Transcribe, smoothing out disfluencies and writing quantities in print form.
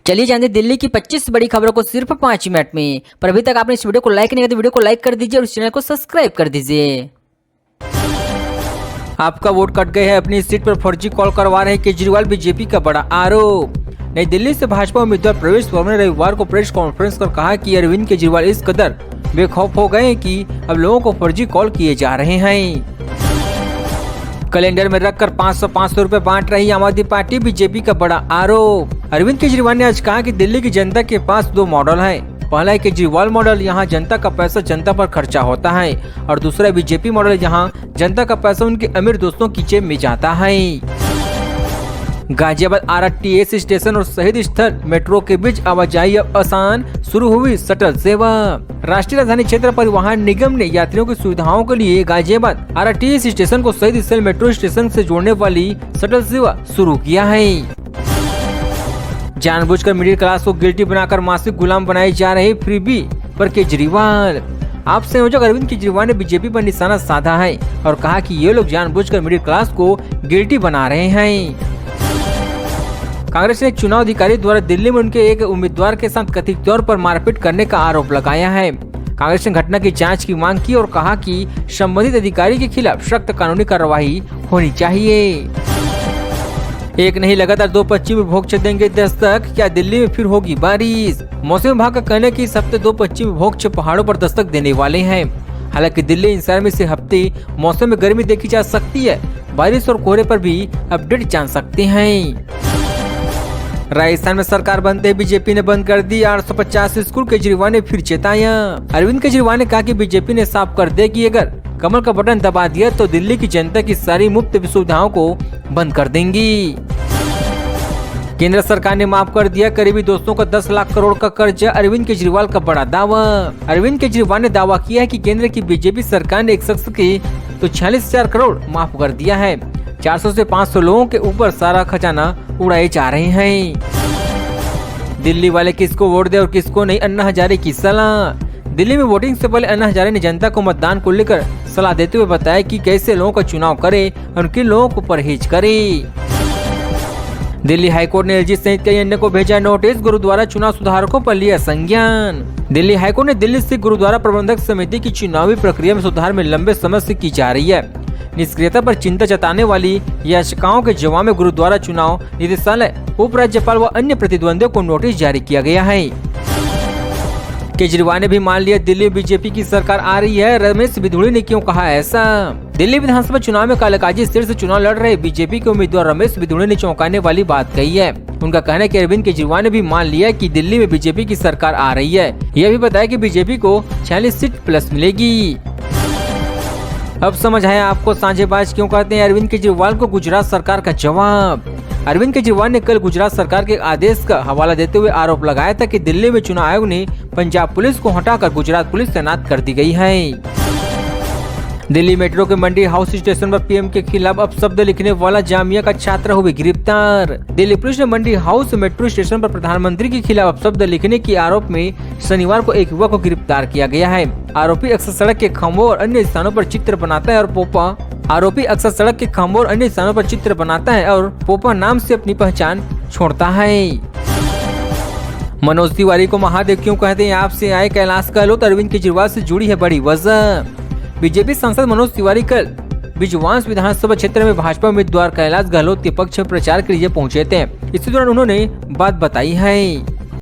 चलिए जानते दिल्ली की 25 बड़ी खबरों को सिर्फ 5 मिनट में। पर अभी तक आपने इस वीडियो को लाइक नहीं किया तो वीडियो को लाइक कर दीजिए और इस चैनल को सब्सक्राइब कर दीजिए। आपका वोट कट गए है, अपनी सीट पर फर्जी कॉल करवा रहे केजरीवाल, बीजेपी का बड़ा आरोप। नई दिल्ली से भाजपा उम्मीदवार प्रवेश वर्मा ने रविवार को प्रेस कॉन्फ्रेंस कर कहा कि अरविंद केजरीवाल इस कदर बेखौफ हो गए हैं कि अब लोगों को फर्जी कॉल किए जा रहे हैं। कैलेंडर में रखकर 500 रुपए बांट रही आम आदमी पार्टी, बीजेपी का बड़ा आरोप। अरविंद केजरीवाल ने आज कहा कि दिल्ली की जनता के पास 2 मॉडल हैं। पहला है केजरीवाल मॉडल, यहाँ जनता का पैसा जनता पर खर्चा होता है, और दूसरा बीजेपी मॉडल, यहाँ जनता का पैसा उनके अमीर दोस्तों की जेब में जाता है। गाजियाबाद आरटीएस स्टेशन और शहीद स्थल मेट्रो के बीच आवाजाही अब आसान, शुरू हुई शटल सेवा। राष्ट्रीय राजधानी क्षेत्र परिवहन निगम ने यात्रियों की सुविधाओं के लिए गाजियाबाद आरटीएस स्टेशन को शहीद स्थल मेट्रो स्टेशन से जोड़ने वाली शटल सेवा शुरू किया है। जानबूझकर मिडिल क्लास को गिल्टी बनाकर मासिक गुलाम बनाए जा रहे फ्रीबी पर केजरीवाल। आप संयोजक अरविंद केजरीवाल ने बीजेपी पर निशाना साधा है और कहा कि ये लोग जानबूझकर मिडिल क्लास को गिल्टी बना रहे हैं। कांग्रेस ने चुनाव अधिकारी द्वारा दिल्ली में उनके एक उम्मीदवार के साथ कथित तौर पर मारपीट करने का आरोप लगाया है। कांग्रेस ने घटना की जांच की मांग की और कहा कि संबंधित अधिकारी के खिलाफ सख्त कानूनी कार्रवाई होनी चाहिए। एक नहीं लगातार 2 पश्चिमी विक्षोभ देंगे दस्तक, क्या दिल्ली में फिर होगी बारिश? मौसम विभाग का कहना है कि इस हफ्ते 2 पश्चिमी विक्षोभ पहाड़ों पर दस्तक देने वाले हैं। हालांकि दिल्ली एनसीआर में से हफ्ते मौसम में गर्मी देखी जा सकती है। बारिश और कोहरे पर भी अपडेट जान सकते हैं। राजस्थान में सरकार बनते ही बीजेपी ने बंद कर दी 850 स्कूल, केजरीवाल ने फिर चेताया। अरविंद केजरीवाल ने कहा कि बीजेपी ने साफ कर दिया कि अगर कमल का बटन दबा दिया तो दिल्ली की जनता की सारी मुफ्त सुविधाओं को बंद कर देंगी। केंद्र सरकार ने माफ कर दिया करीबी दोस्तों का 10 लाख करोड़ का कर्ज, अरविंद केजरीवाल का बड़ा दावा। अरविंद केजरीवाल ने दावा किया है कि केंद्र की बीजेपी सरकार ने एक शख्स के तो 46,000 करोड़ माफ कर दिया है। 400 से 500 लोगों के ऊपर सारा खजाना उड़ाए जा रहे हैं। दिल्ली वाले किसको वोट दे और किसको नहीं, अन्ना हजारे की सलाह। दिल्ली में वोटिंग से पहले अन्ना हजारे ने जनता को मतदान को लेकर सलाह देते हुए बताया कि कैसे लोगों का चुनाव करे और किन लोगों को परहेज करे। दिल्ली हाईकोर्ट ने एलजी सहित कई अन्य को भेजा नोटिस, गुरुद्वारा चुनाव सुधारकों पर लिया संज्ञान। दिल्ली हाईकोर्ट ने दिल्ली स्थित गुरुद्वारा प्रबंधक समिति की चुनावी प्रक्रिया में सुधार में लंबे समय से की जा रही है निष्क्रियता पर चिंता जताने वाली याचिकाओं के जवाब में गुरुद्वारा चुनाव निदेशालय, उपराज्यपाल व अन्य प्रतिद्वंदियों को नोटिस जारी किया गया है। केजरीवाल ने भी मान लिया दिल्ली में बीजेपी की सरकार आ रही है, रमेश बिधूड़ी ने क्यों कहा ऐसा? दिल्ली विधानसभा चुनाव में कालाकाजी सिर से चुनाव लड़ रहे बीजेपी के उम्मीदवार रमेश बिधूड़ी ने चौंकाने वाली बात कही है। उनका कहना है कि अरविंद केजरीवाल ने भी मान लिया कि दिल्ली में बीजेपी की सरकार आ रही है। यह भी बताया कि बीजेपी को 46 सीट प्लस मिलेगी। अब समझ आया आपको सांझेबाज क्यों कहते हैं अरविंद केजरीवाल को गुजरात सरकार का जवाब। अरविंद केजरीवाल ने कल गुजरात सरकार के आदेश का हवाला देते हुए आरोप लगाया था कि दिल्ली में चुनाव आयोग ने पंजाब पुलिस को हटाकर गुजरात पुलिस तैनात कर दी गई है। दिल्ली मेट्रो के मंडी हाउस स्टेशन पर पीएम के खिलाफ अपशब्द लिखने वाला जामिया का छात्र हुए गिरफ्तार। दिल्ली पुलिस ने मंडी हाउस मेट्रो स्टेशन पर प्रधानमंत्री के खिलाफ अपशब्द लिखने के आरोप में शनिवार को एक युवक को गिरफ्तार किया गया है। आरोपी अक्सर सड़क के खंभों और अन्य स्थानों पर चित्र बनाता है और पोपा नाम से अपनी पहचान छोड़ता है। मनोज तिवारी को महादेव क्यों कहते हैं, आपसे आए कैलाश गहलोत, अरविंद केजरीवाल से जुड़ी है बड़ी वजह। बीजेपी सांसद मनोज तिवारी कल बिजवांस विधानसभा क्षेत्र में भाजपा उम्मीदवार कैलाश गहलोत के पक्ष में प्रचार के लिए पहुंचे थे। इसी दौरान उन्होंने बात बताई है।